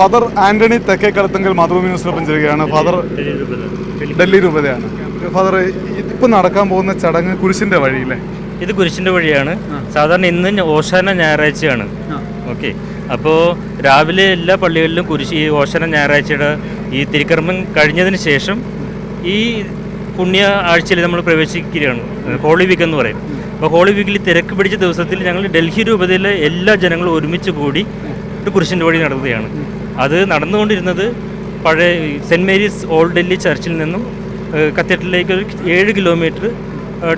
Father Antony തെക്കേക്കളത്തെങ്കിൽ Mathrubhumi ന്യൂസിനൊപ്പം ചെയ്യുകയാണ്. Father Delhi രൂപതയാണ്. Father ഇപ്പം നടക്കാൻ പോകുന്ന ചടങ്ങ് കുരിശിൻ്റെ വഴിയില്ലേ? ഇത് കുരിശിൻ്റെ വഴിയാണ്. സാധാരണ ഇന്ന് ഓശാന ഞായറാഴ്ചയാണ്. ഓക്കെ, അപ്പോൾ രാവിലെ എല്ലാ പള്ളികളിലും ഈ ഓശാന ഞായറാഴ്ചയുടെ ഈ തിരുക്കർമ്മം കഴിഞ്ഞതിന് ശേഷം ഈ പുണ്യ ആഴ്ചയിൽ നമ്മൾ പ്രവേശിക്കുകയാണ്. ഹോളി വീക്ക് എന്ന് പറയും. അപ്പോൾ ഹോളി വീക്കിൽ തിരക്ക് പിടിച്ച ദിവസത്തിൽ ഞങ്ങൾ ഡൽഹി രൂപതയിലെ എല്ലാ ജനങ്ങളും ഒരുമിച്ച് കൂടി ഒരു കുരിശിൻ്റെ വഴി നടത്തുകയാണ്. അത് നടന്നുകൊണ്ടിരുന്നത് പഴയ സെൻറ്റ് മേരീസ് ഓൾഡ് ഡൽഹി ചർച്ചിൽ നിന്നും കത്തീഡ്രലിലേക്ക് ഒരു 7 കിലോമീറ്റർ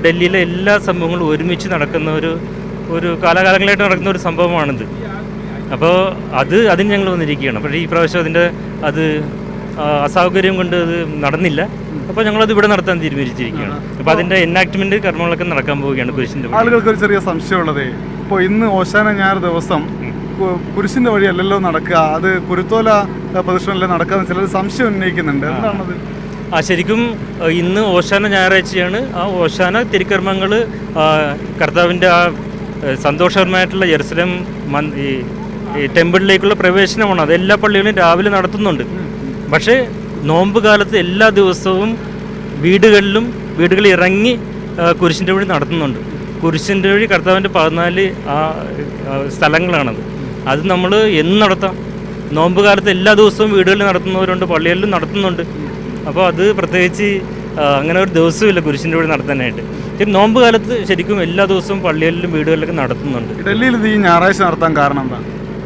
ഡൽഹിയിലെ എല്ലാ സംഭവങ്ങളും ഒരുമിച്ച് നടക്കുന്ന ഒരു കാലാകാലങ്ങളായിട്ട് നടക്കുന്ന ഒരു സംഭവമാണിത്. അപ്പോൾ അതിന് ഞങ്ങൾ വന്നിരിക്കുകയാണ്. പക്ഷേ ഈ പ്രാവശ്യം അത് അസൗകര്യം കൊണ്ട് അത് നടന്നില്ല. അപ്പോൾ ഞങ്ങളത് ഇവിടെ നടത്താൻ തീരുമാനിച്ചിരിക്കുകയാണ്. അപ്പോൾ അതിൻ്റെ എനാക്ട്മെൻറ്റ് കർമ്മങ്ങളൊക്കെ നടക്കാൻ പോവുകയാണ് കുരിശിൻ്റെ. ആളുകൾക്ക് ഒരു ചെറിയ സംശയമുള്ളതേ, ഇപ്പോൾ ഇന്ന് ഓശാന ഞായർ ദിവസം കുരിശിൻ്റെ വഴിയല്ലല്ലോ നടക്കുക, അത് കുരുത്തോല പ്രദക്ഷിണമല്ലേ നടക്കാമെന്ന് ചിലർ സംശയം ഉന്നയിക്കുന്നുണ്ട്. എന്താണത്? ശരിക്കും ഇന്ന് ഓശാന ഞായറാഴ്ചയാണ്. ആ ഓശാന തിരുക്കർമ്മങ്ങൾ കർത്താവിൻ്റെ ആ സന്തോഷകരമായിട്ടുള്ള ജെറുസലേം ഈ ടെമ്പിളിലേക്കുള്ള പ്രവേശനമാണ്. അത് എല്ലാ പള്ളികളും രാവിലെ നടത്തുന്നുണ്ട്. പക്ഷേ നോമ്പ് കാലത്ത് എല്ലാ ദിവസവും വീടുകളിൽ ഇറങ്ങി കുരിശിൻ്റെ വഴി നടത്തുന്നുണ്ട്. കുരിശിൻ്റെ വഴി കർത്താവിൻ്റെ 14 സ്ഥലങ്ങളാണത്. അത് നമ്മൾ എന്ന് നടത്താം. നോമ്പ് കാലത്ത് എല്ലാ ദിവസവും വീടുകളിൽ നടത്തുന്നവരുണ്ട്, പള്ളികളിലും നടത്തുന്നുണ്ട്. അപ്പോൾ അത് പ്രത്യേകിച്ച് അങ്ങനെ ഒരു ദിവസമില്ല കുരിശിൻ്റെ വഴി നടത്താനായിട്ട്. നോമ്പ് കാലത്ത് ശരിക്കും എല്ലാ ദിവസവും പള്ളികളിലും വീടുകളിലൊക്കെ നടത്തുന്നുണ്ട്. ഡൽഹിയിൽ ഈ ഞായറാഴ്ച നടത്താൻ കാരണം എന്താ?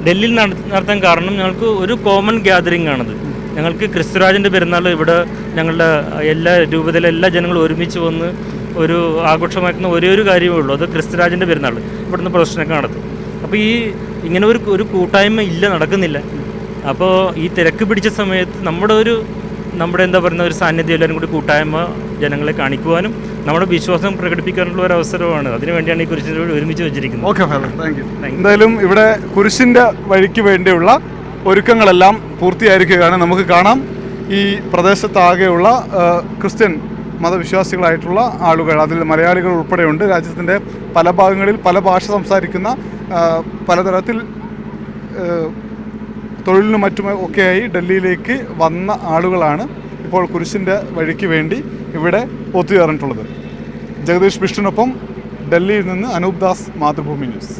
ഡൽഹിയിൽ നടത്താൻ കാരണം ഞങ്ങൾക്ക് ഒരു കോമൺ ഗ്യാതറിംഗ് ആണത്. ഞങ്ങൾക്ക് ക്രിസ്തുരാജൻ്റെ പെരുന്നാൾ ഇവിടെ ഞങ്ങളുടെ എല്ലാ രൂപതയിലെ എല്ലാ ജനങ്ങളും ഒരുമിച്ച് വന്ന് ഒരു ആഘോഷമാക്കുന്ന ഒരേ ഒരു കാര്യമേ ഉള്ളൂ, അത് ക്രിസ്തുരാജൻ്റെ പെരുന്നാൾ. ഇവിടുന്ന് പ്രദർശനമൊക്കെ നടത്തും. അപ്പോൾ ഇങ്ങനെ ഒരു കൂട്ടായ്മ നടക്കുന്നില്ല. അപ്പോൾ ഈ തിരക്ക് പിടിച്ച സമയത്ത് നമ്മുടെ എന്താ പറയുന്ന ഒരു സാന്നിധ്യം എല്ലാവരും കൂടി കൂട്ടായ്മ ജനങ്ങളെ കാണിക്കുവാനും നമ്മുടെ വിശ്വാസം പ്രകടിപ്പിക്കാനുള്ള ഒരു അവസരമാണ്. അതിനുവേണ്ടിയാണ് ഈ കുരിശിൻ്റെ വഴി ഒരുമിച്ച് വെച്ചിരിക്കുന്നത്. Okay father, thank you. എന്തായാലും ഇവിടെ കുരിശിൻ്റെ വഴിക്ക് വേണ്ടിയുള്ള ഒരുക്കങ്ങളെല്ലാം പൂർത്തിയായിരിക്കുകയാണ്. നമുക്ക് കാണാം ഈ പ്രദേശത്താകെയുള്ള ക്രിസ്ത്യൻ മതവിശ്വാസികളായിട്ടുള്ള ആളുകൾ, അതിൽ മലയാളികൾ ഉൾപ്പെടെയുണ്ട്. രാജ്യത്തിൻ്റെ പല ഭാഗങ്ങളിൽ പല ഭാഷ സംസാരിക്കുന്ന പലതരത്തിൽ തൊഴിലിനും മറ്റുമൊക്കെയായി ഡൽഹിയിലേക്ക് വന്ന ആളുകളാണ് ഇപ്പോൾ കുരിശിൻ്റെ വഴിക്ക് വേണ്ടി ഇവിടെ ഒത്തുചേർന്നിട്ടുള്ളത്. ജഗദീഷ് വിഷ്ണുവിനൊപ്പം ഡൽഹിയിൽ നിന്ന് അനൂപ് ദാസ്, മാതൃഭൂമി ന്യൂസ്.